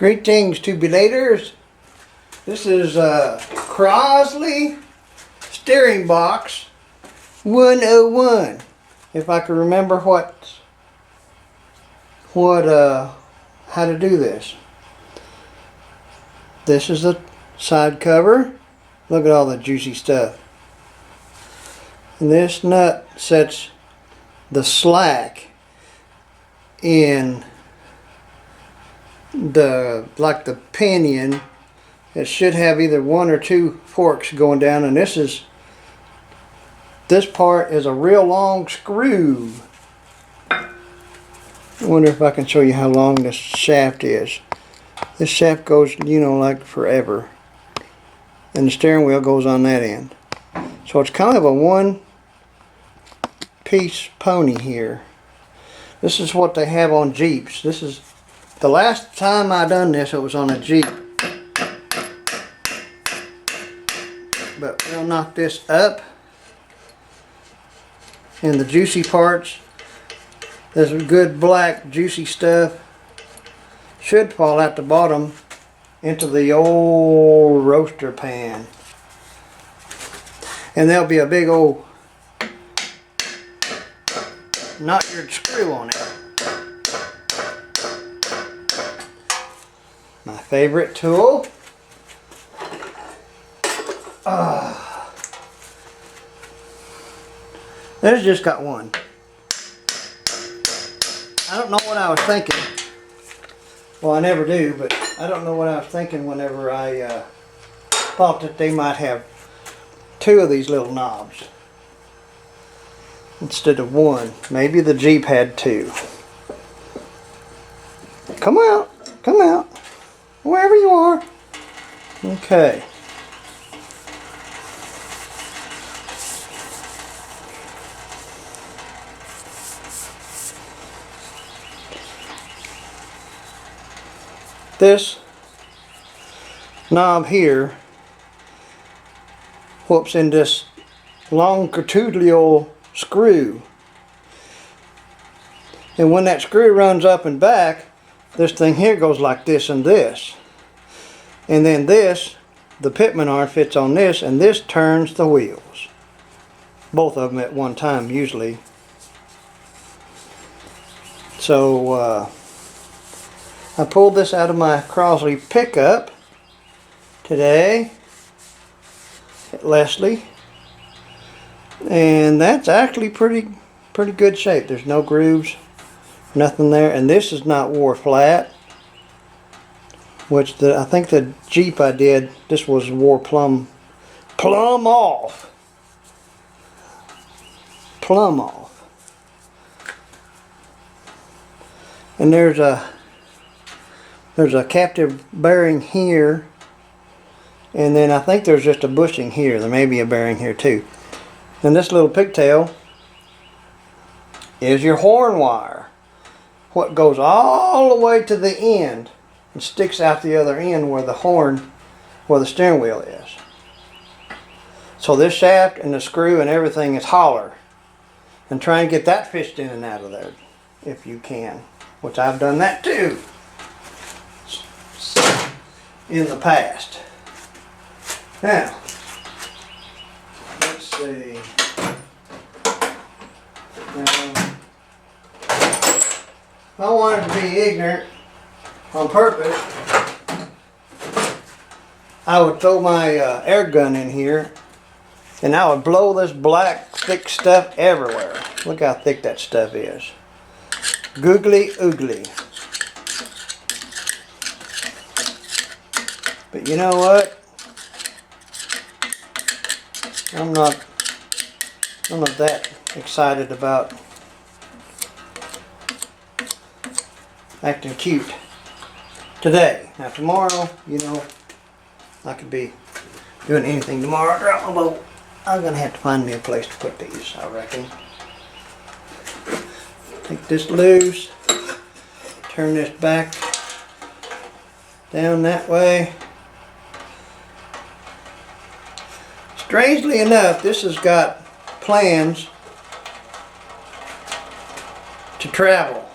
Greetings, tubulators. This is Crosley steering box 101. If I can remember how to do this. This is the side cover. Look at all the juicy stuff. And this nut sets the slack in the pinion. It should have either one or two forks going down, and this part is a real long screw. I wonder if I can show you how long this shaft is. This shaft goes, like forever, and the steering wheel goes on that end. So it's kind of a one-piece pony here. This is what they have on Jeeps. This is the last time I done this. It was on a Jeep. But we'll knock this up. And the juicy parts, there's good black juicy stuff, should fall out the bottom into the old roaster pan. And there'll be a big old knot-eared screw on it. My favorite tool. There's just got one. I don't know what I was thinking. Well, I never do, but I don't know what I was thinking whenever I thought that they might have two of these little knobs instead of one. Maybe the Jeep had two. Come out. Come out. Wherever you are. Okay. This knob here whoops in this longitudinal screw, and when that screw runs up and back, this thing here goes like this and this, and then this, the pitman arm fits on this, and this turns the wheels, both of them at one time usually. So I pulled this out of my Crosley pickup today at Leslie, and that's actually pretty good shape. There's no grooves, nothing there, and this is not wore flat, which I think the Jeep I did, this was wore plumb off. And there's a captive bearing here, and then I think there's just a bushing here. There may be a bearing here too. And this little pigtail is your horn wire, what goes all the way to the end and sticks out the other end where the steering wheel is. So this shaft and the screw and everything is holler, and try and get that fished in and out of there if you can, which I've done that too in the past. Now, let's see. If I wanted to be ignorant on purpose, I would throw my air gun in here, and I would blow this black thick stuff everywhere. Look how thick that stuff is. Googly oogly. But you know what? I'm not that excited about acting cute today. Now tomorrow, I could be doing anything tomorrow, although I'm gonna have to find me a place to put these, I reckon. Take this loose, turn this back down that way. Strangely enough, this has got plans to travel.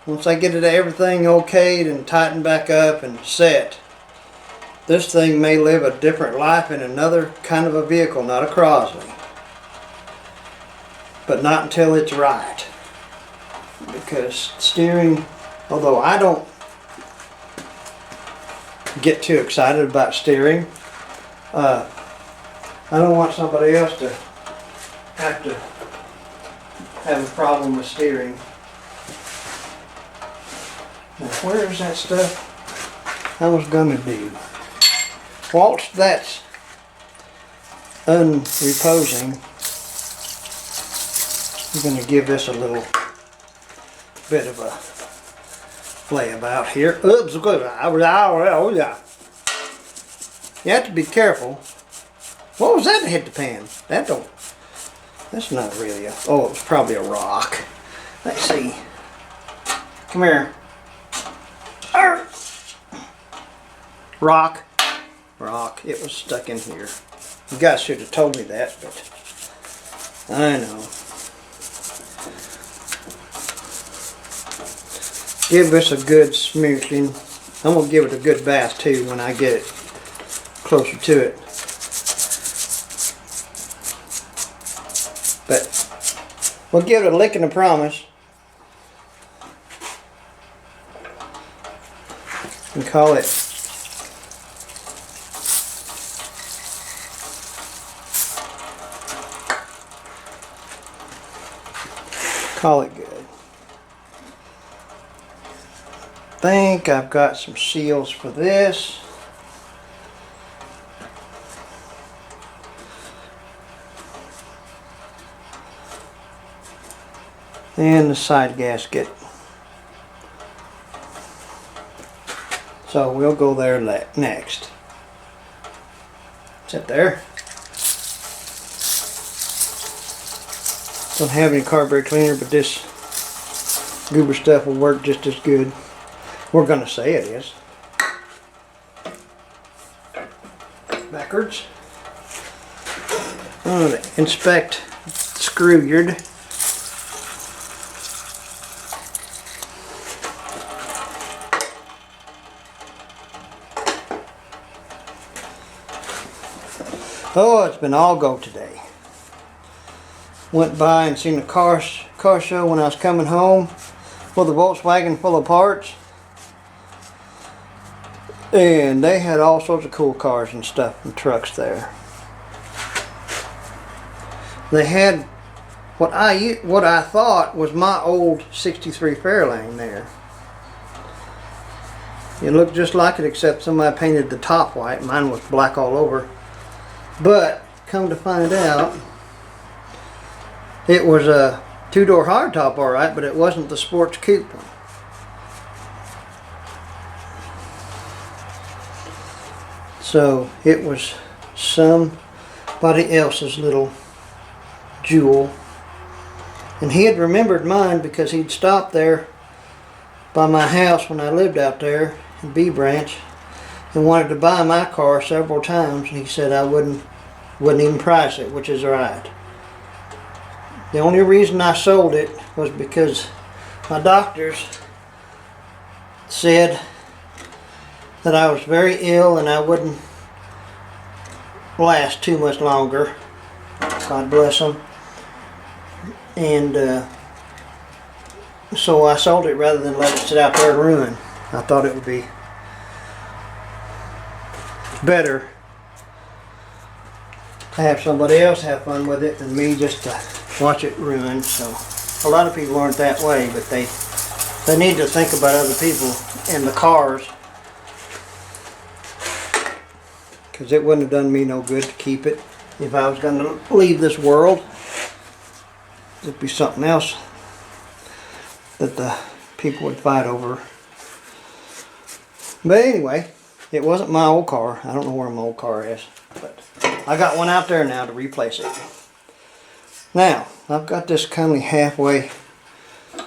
once I get it everything okayed and tightened back up and set, this thing may live a different life in another kind of a vehicle, not a Crosley. But not until it's right. Because steering, although I don't get too excited about steering, I don't want somebody else to have a problem with steering. Now, where is that stuff I was gonna do? Whilst that's unreposing, I'm going to give this a little bit of a layabout here. Oops, you have to be careful. What was that that hit the pan? That's not really oh, it was probably a rock. Let's see. Come here. Arr! Rock. It was stuck in here. You guys should have told me that, but I know. Give this a good smoothing. I'm going to give it a good bath too when I get it closer to it. But we'll give it a lick and a promise. And call it good. I think I've got some seals for this. And the side gasket. So we'll go there next. Sit there. Don't have any carburetor cleaner, but this goober stuff will work just as good. We're going to say it is. Backwards. I'm going to inspect screw yard. Oh, it's been all go today. Went by and seen a car show when I was coming home with a Volkswagen full of parts. And they had all sorts of cool cars and stuff and trucks there. They had what I thought was my old 63 Fairlane there. It looked just like it, except somebody painted the top white. Mine was black all over. But come to find out, it was a two-door hardtop, all right, but it wasn't the sports coupe one. So it was somebody else's little jewel. And he had remembered mine because he'd stopped there by my house when I lived out there in B Branch and wanted to buy my car several times. And he said I wouldn't even price it, which is right. The only reason I sold it was because my doctors said that I was very ill and I wouldn't last too much longer. God bless them. And so I sold it rather than let it sit out there and ruin. I thought it would be better to have somebody else have fun with it than me just to watch it ruin. So a lot of people aren't that way, but they need to think about other people and the cars, because it wouldn't have done me no good to keep it. If I was going to leave this world, it'd be something else that the people would fight over. But anyway, it wasn't my old car. I don't know where my old car is, but I got one out there now to replace it. Now, I've got this kind of halfway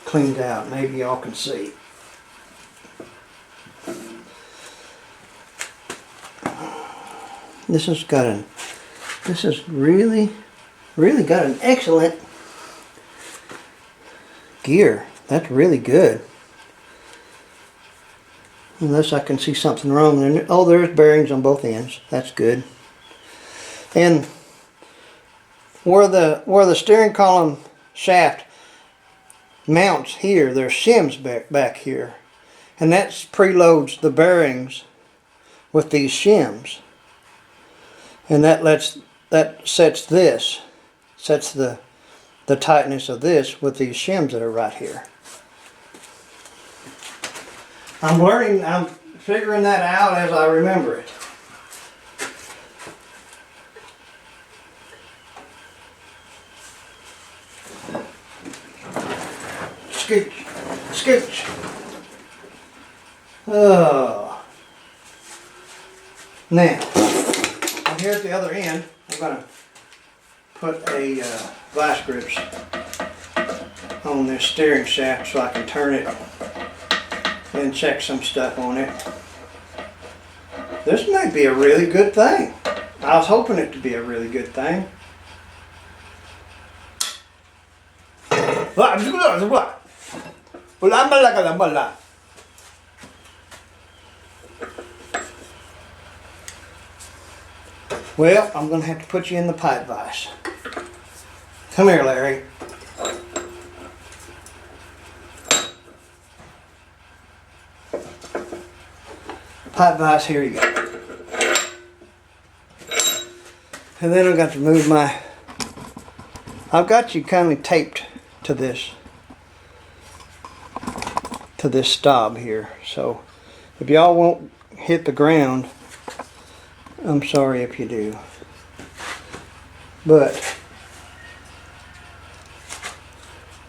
cleaned out. Maybe y'all can see. This has really got an excellent gear. That's really good. Unless I can see something wrong there. Oh, there's bearings on both ends. That's good. And where the steering column shaft mounts here, there's shims back here. And that preloads the bearings with these shims. And that sets the tightness of this with these shims that are right here. I'm figuring that out as I remember it. Scooch, scooch. Oh. Now, I'm here at the other end. I'm going to put a vice grips on this steering shaft so I can turn it and check some stuff on it. This may be a really good thing. I was hoping it to be a really good thing. Well, I'm going to have to put you in the pipe vise. Come here, Larry. Pipe vise, here you go. And then I've got to move I've got you kind of taped to this stop here. So if y'all won't hit the ground, I'm sorry if you do. But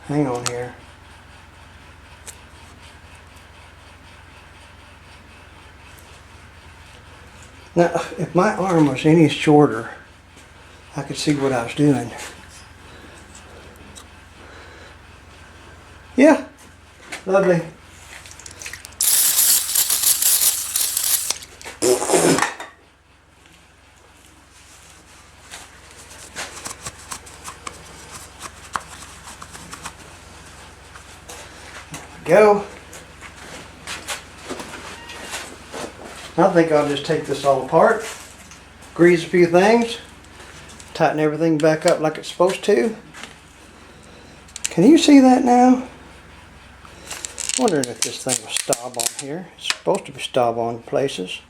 hang on here. Now, if my arm was any shorter, I could see what I was doing. Yeah, lovely. Go. I think I'll just take this all apart, grease a few things, tighten everything back up like it's supposed to. Can you see that now? Wondering if this thing was stop on here. It's supposed to be stop on places.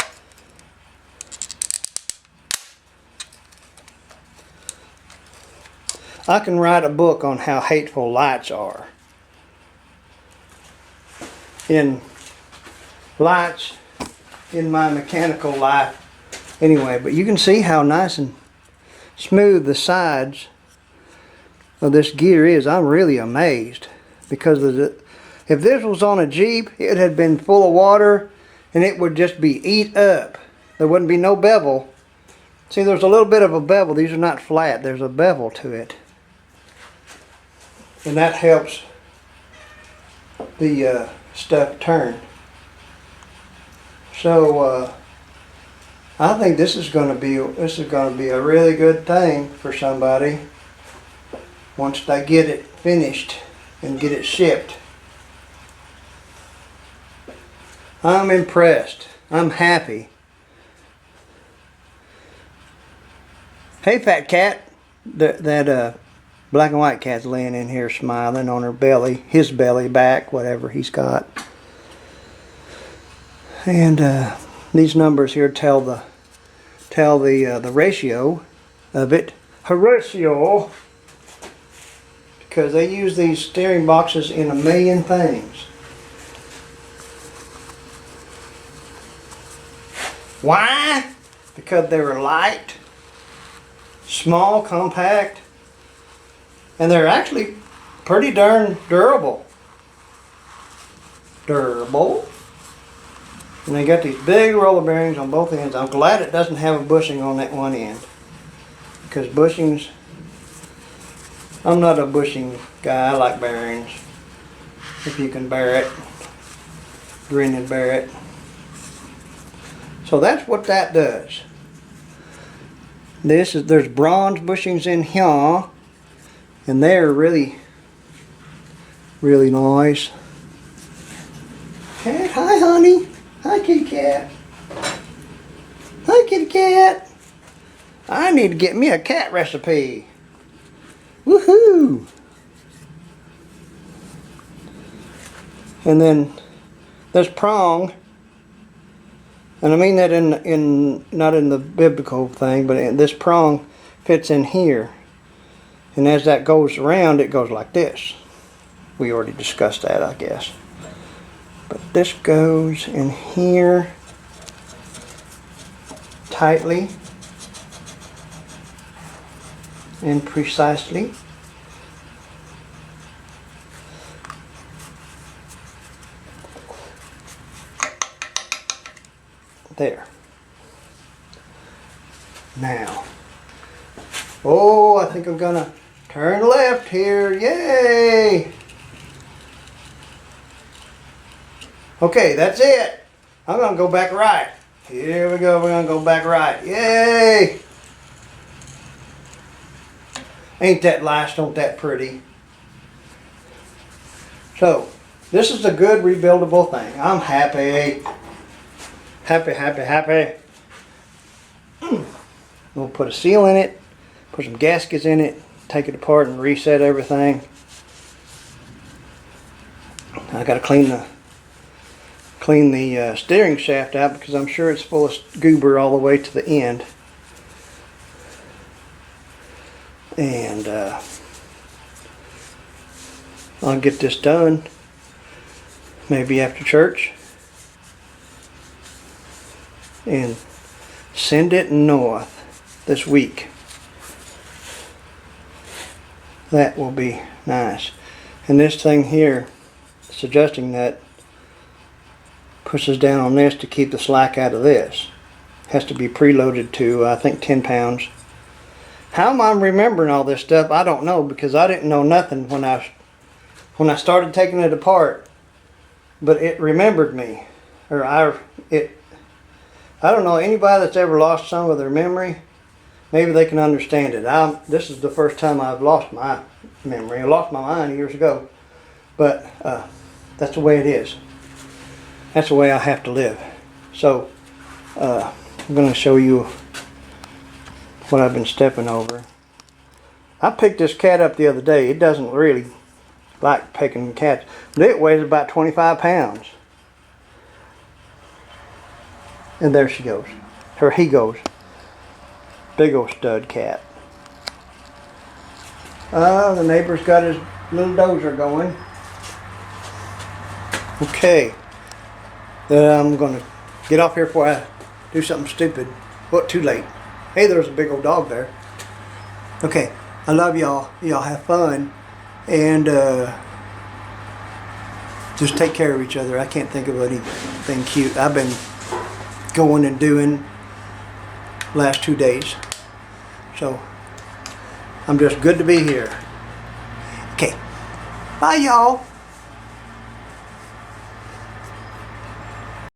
I can write a book on how hateful lights are. In lights in my mechanical life anyway, but you can see how nice and smooth the sides of this gear is. I'm really amazed because if this was on a Jeep, it had been full of water and it would just be eat up. There wouldn't be no bevel. See, there's a little bit of a bevel. These are not flat. There's a bevel to it, and that helps the stuff turn. So I think this is going to be a really good thing for somebody once they get it finished and get it shipped. I'm impressed. I'm happy. Hey, fat cat. That black and white cat's laying in here smiling on her belly, his belly back, whatever he's got. And these numbers here tell the ratio of it. Horatio, because they use these steering boxes in a million things. Why? Because they were light, small, compact, and they're actually pretty darn durable. And they got these big roller bearings on both ends. I'm glad it doesn't have a bushing on that one end, because bushings, I'm not a bushing guy. I like bearings. If you can bear it, grin and bear it. So that's what that does. There's bronze bushings in here, and they're really, really nice. Cat, hi honey. Hi cat. Hi, kitty cat. I need to get me a cat recipe. Woohoo! And then this prong, and I mean that in not in the biblical thing, but this prong fits in here. And as that goes around, it goes like this. We already discussed that, I guess. But this goes in here tightly and precisely. There. Now, oh, I think I'm gonna turn left here. Yay! Okay, that's it. I'm gonna go back right. Here we go, we're gonna go back right. Yay! Ain't that nice, don't that pretty? So, this is a good rebuildable thing. I'm happy. Happy, happy, happy. We'll put a seal in it, put some gaskets in it, take it apart and reset everything. I gotta clean the steering shaft out because I'm sure it's full of goober all the way to the end. And I'll get this done maybe after church and send it north this week. That will be nice. And this thing here, suggesting that, pushes down on this to keep the slack out of this. Has to be preloaded to I think 10 pounds. How am I remembering all this stuff? I don't know, because I didn't know nothing when I started taking it apart. But it remembered me, or I don't know, anybody that's ever lost some of their memory, maybe they can understand it. This is the first time I've lost my memory. I lost my mind years ago, but that's the way it is. That's the way I have to live. So I'm going to show you what I've been stepping over. I picked this cat up the other day. It doesn't really like picking cats, but it weighs about 25 pounds. And there she goes. Or he goes. Big old stud cat. The neighbor's got his little dozer going. Okay. I'm going to get off here before I do something stupid. Well, too late. Hey, there's a big old dog there. Okay. I love y'all. Y'all have fun. And just take care of each other. I can't think of anything cute. I've been going and doing last 2 days. So I'm just good to be here. Okay. Bye, y'all.